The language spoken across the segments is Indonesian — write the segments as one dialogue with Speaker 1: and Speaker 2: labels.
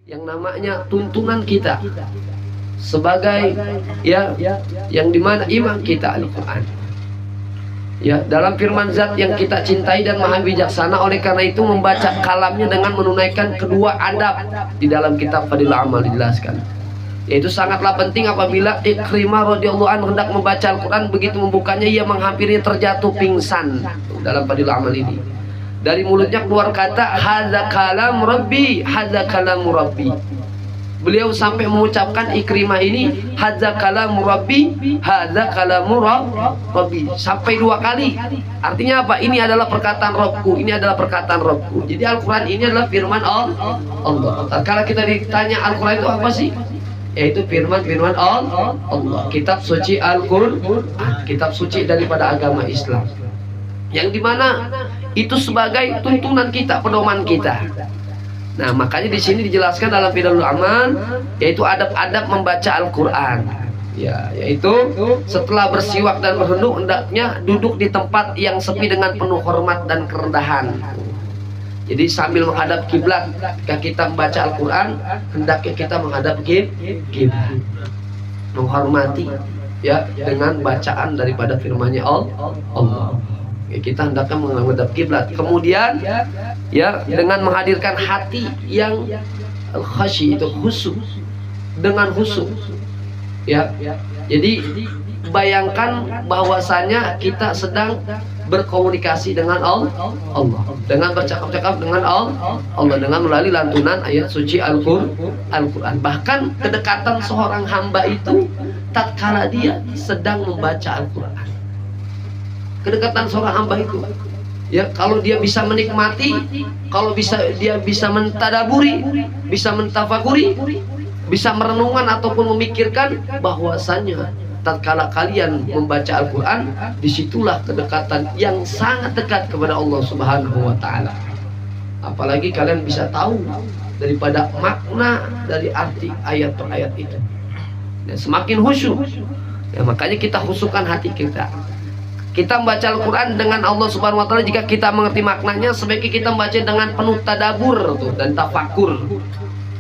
Speaker 1: yang namanya tuntunan kita sebagai yang dimana imam kita Al-Quran. Ya, dalam firman Zat yang kita cintai dan maha bijaksana, oleh karena itu membaca kalamnya dengan menunaikan kedua adab di dalam kitab Fadil Amal dijelaskan. Yaitu sangatlah penting apabila Ikrimah radhiyallahu anhu hendak membaca Al-Quran, begitu membukanya ia menghampiri terjatuh pingsan. Dalam Fadil Amal ini dari mulutnya keluar kata hadza kalam rabbi, hadza kalam rabbi. Beliau sampai mengucapkan Ikrimah ini hadza kalamu rabbi, hadza kalamu rabbi, sampai 2 kali. Artinya apa? Ini adalah perkataan Rabbku, ini adalah perkataan Rabbku. Jadi Al-Quran ini adalah firman Allah. Kalau kita ditanya Al-Quran itu apa sih? Yaitu firman Allah. Kitab suci Al-Quran, kitab suci daripada agama Islam, yang dimana itu sebagai tuntunan kita, pedoman kita. Nah, makanya di sini dijelaskan dalam Fidalul Amal, yaitu adab-adab membaca Al-Quran. Ya, yaitu setelah bersiwak dan berwudu, hendaknya duduk di tempat yang sepi dengan penuh hormat dan kerendahan. Jadi sambil menghadap kiblat, ketika kita membaca Al-Quran, hendaknya kita menghadap kiblat, menghormati ya dengan bacaan daripada firman-Nya Allah. Kita hendaknya menghadap kiblat. Kemudian ya dengan menghadirkan hati yang khasyi, itu khusyuk, dengan khusyuk ya. Jadi bayangkan bahwasanya kita sedang berkomunikasi dengan Allah, dengan bercakap-cakap dengan Allah, dengan melalui lantunan ayat suci Al-Quran. Bahkan kedekatan seorang hamba itu tatkala dia sedang membaca Al-Quran. Kedekatan seorang hamba itu ya, kalau dia bisa menikmati, kalau dia bisa mentadaburi, bisa mentafakuri, bisa merenungkan ataupun memikirkan bahwasanya tatkala kalian membaca Al-Quran, disitulah kedekatan yang sangat dekat kepada Allah Subhanahu wa Ta'ala. Apalagi kalian bisa tahu daripada makna dari arti ayat per ayat itu. Dan semakin khusyuk ya, makanya kita khusyukkan hati kita. Kita membaca Al-Quran dengan Allah Subhanahu wa Ta'ala, jika kita mengerti maknanya, sebaiknya kita membaca dengan penuh tadabur dan tafakur,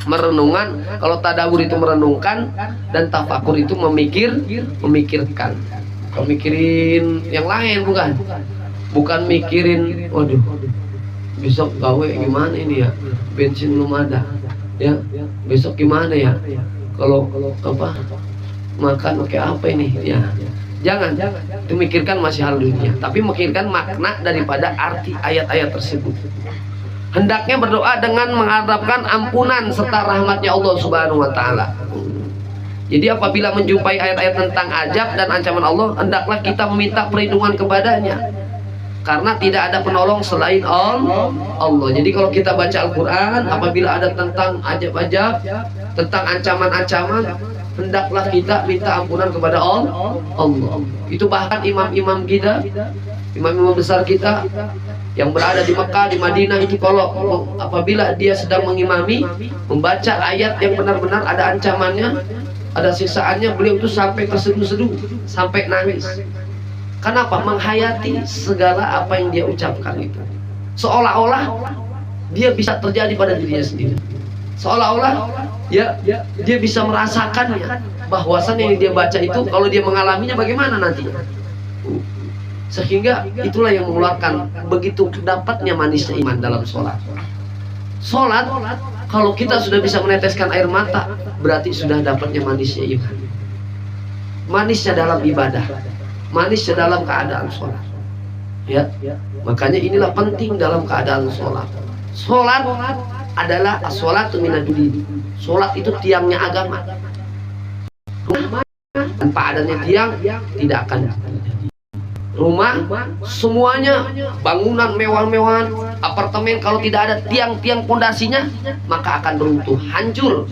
Speaker 1: merenungan. Kalau tadabur itu merenungkan, dan tafakur itu memikirkan. Bukan mikirin yang lain, bukan mikirin waduh besok gawe gimana ini ya, bensin belum ada ya, besok gimana ya, kalau apa makan pakai apa ini ya. Jangan itu mikirkan masih hal dunia, tapi memikirkan makna daripada arti ayat-ayat tersebut. Hendaknya berdoa dengan mengharapkan ampunan serta rahmatnya Allah Subhanahu wa Ta'ala. Jadi apabila menjumpai ayat-ayat tentang azab dan ancaman Allah, hendaklah kita meminta perlindungan kepadanya, karena tidak ada penolong selain Allah. Jadi kalau kita baca Al-Quran, apabila ada tentang azab-azab, tentang ancaman-ancaman, hendaklah kita minta ampunan kepada Allah. Itu bahkan imam-imam kita, imam-imam besar kita yang berada di Mekah, di Madinah, itu kalau apabila dia sedang mengimami, membaca ayat yang benar-benar ada ancamannya, ada siksaannya, beliau itu sampai terseduh-seduh, sampai nangis. Kenapa? Menghayati segala apa yang dia ucapkan itu, seolah-olah dia bisa terjadi pada dirinya sendiri, seolah-olah ya dia bisa merasakannya, bahwasan yang dia baca itu kalau dia mengalaminya bagaimana nantinya. Sehingga itulah yang mengeluarkan begitu dapatnya manisnya iman dalam sholat. Sholat kalau kita sudah bisa meneteskan air mata, berarti sudah dapatnya manisnya iman, manisnya dalam ibadah, manisnya dalam keadaan sholat ya. Makanya inilah penting dalam keadaan sholat. Sholat adalah as-sholatu minad-din. Sholat itu tiangnya agama. Tanpa adanya tiang tidak akan terjadi. Rumah semuanya bangunan mewah-mewahan, apartemen, kalau tidak ada tiang-tiang pondasinya maka akan runtuh, hancur.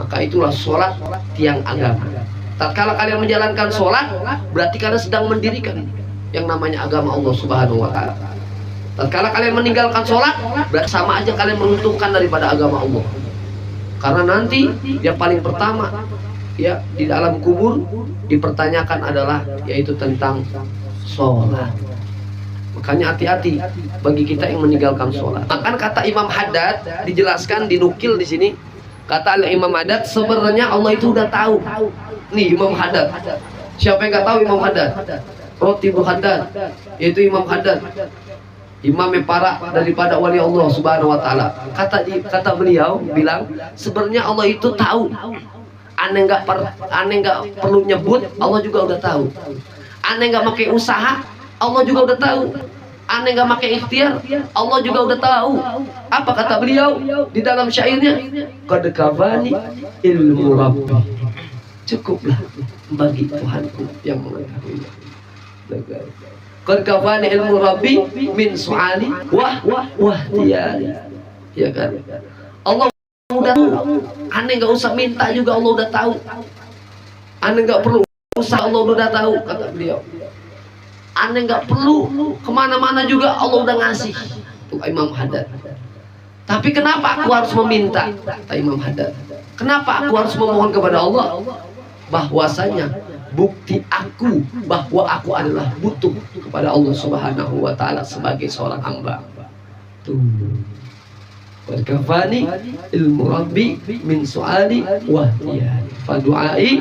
Speaker 1: Maka itulah sholat tiang agama. Tatkala kalian menjalankan sholat, berarti kalian sedang mendirikan yang namanya agama Allah Subhanahu wa Ta'ala. Tatkala kalian meninggalkan sholat, berarti sama aja kalian meruntuhkan daripada agama Allah. Karena nanti yang paling pertama ya di dalam kubur dipertanyakan adalah yaitu tentang sholat. Makanya hati-hati bagi kita yang meninggalkan sholat. Bahkan kata Imam Haddad dijelaskan, dinukil di sini, Kata Imam Haddad, sebenarnya Allah itu udah tahu. Nih Imam Haddad. Siapa yang nggak tahu Imam Haddad? Rotibul Haddad, yaitu Imam Haddad, imam yang parah daripada wali Allah Subhanahu wa taala. Kata beliau bilang, sebenarnya Allah itu tahu. Aneh nggak perlu nyebut, Allah juga udah tahu. Aneh nggak pakai usaha, Allah juga udah tahu. Aneh nggak pakai ikhtiar, Allah juga udah tahu. Apa kata beliau di dalam syairnya? Qad kafani ilmu Rabbi. Cukuplah bagi Tuhanku yang mengetahui. Qad kafani ilmu Rabbi min su'ali wah tiyari. Ya kan? Allah udah tahu. Aneh nggak usah minta juga Allah udah tahu. Aneh nggak perlu usaha, Allah udah tahu, kata beliau. Aneh nggak perlu kemana-mana juga Allah udah ngasih. Itu Imam Haddad. Tapi kenapa aku harus meminta? Kata Imam Haddad. Kenapa aku harus memohon kepada Allah? Bahwasanya bukti aku bahwa aku adalah butuh kepada Allah Subhanahu wa taala sebagai seorang hamba. Tuh. Kafani ilmu Rabbi min su'ali wa tiyari fa du'ai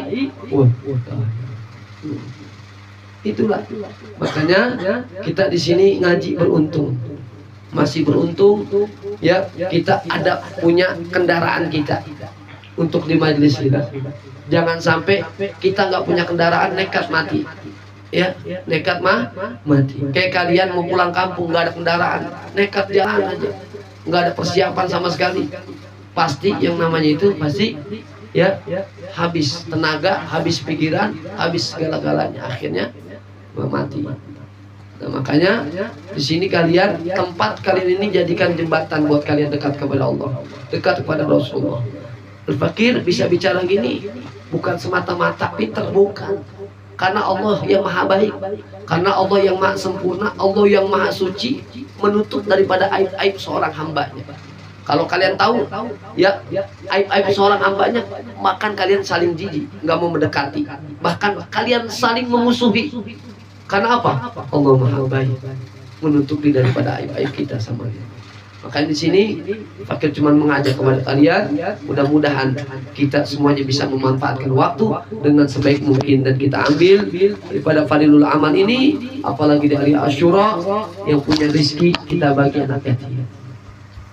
Speaker 1: wa itulah. Makanya kita di sini ngaji beruntung, masih beruntung ya, kita ada punya kendaraan kita untuk di majelis kita. Jangan sampai kita nggak punya kendaraan nekat mati, ya nekat mati. Kayak kalian mau pulang kampung nggak ada kendaraan, nekat jalan aja, nggak ada persiapan sama sekali, pasti yang namanya itu pasti ya habis tenaga, habis pikiran, habis segala-galanya, akhirnya mati. Nah, makanya di sini tempat kalian ini jadikan jembatan buat kalian dekat kepada Allah, dekat kepada Rasulullah. Al-Fakir bisa bicara gini bukan semata-mata pintar, bukan, karena Allah yang maha baik, karena Allah yang maha sempurna, Allah yang maha suci, menutup daripada aib-aib seorang hambanya. Kalau kalian tahu ya aib-aib seorang hambanya, bahkan kalian saling jijik, nggak mau mendekati, bahkan kalian saling memusuhi. Karena apa? Allah maha baik, menutupi daripada aib-aib kita sama dia. Makanya di sini Fakir cuma mengajak kepada kalian, mudah-mudahan kita semuanya bisa memanfaatkan waktu dengan sebaik mungkin, dan kita ambil daripada Fadilul Amal ini, apalagi di hari Asyura yang punya rezeki kita bagi anak yatim.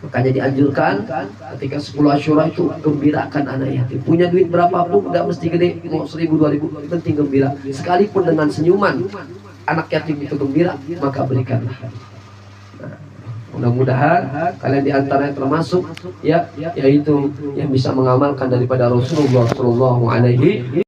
Speaker 1: Makanya dianjurkan ketika 10 Asyura itu gembirakan anak yatim. Punya duit berapapun, nggak mesti gede, mau 1000 2000, penting gembira. Sekalipun dengan senyuman anak yatim itu gembira, maka berikanlah. Nah, mudah-mudahan kalian diantaranya termasuk ya, yaitu yang bisa mengamalkan daripada Rasulullah Shallallahu Alaihi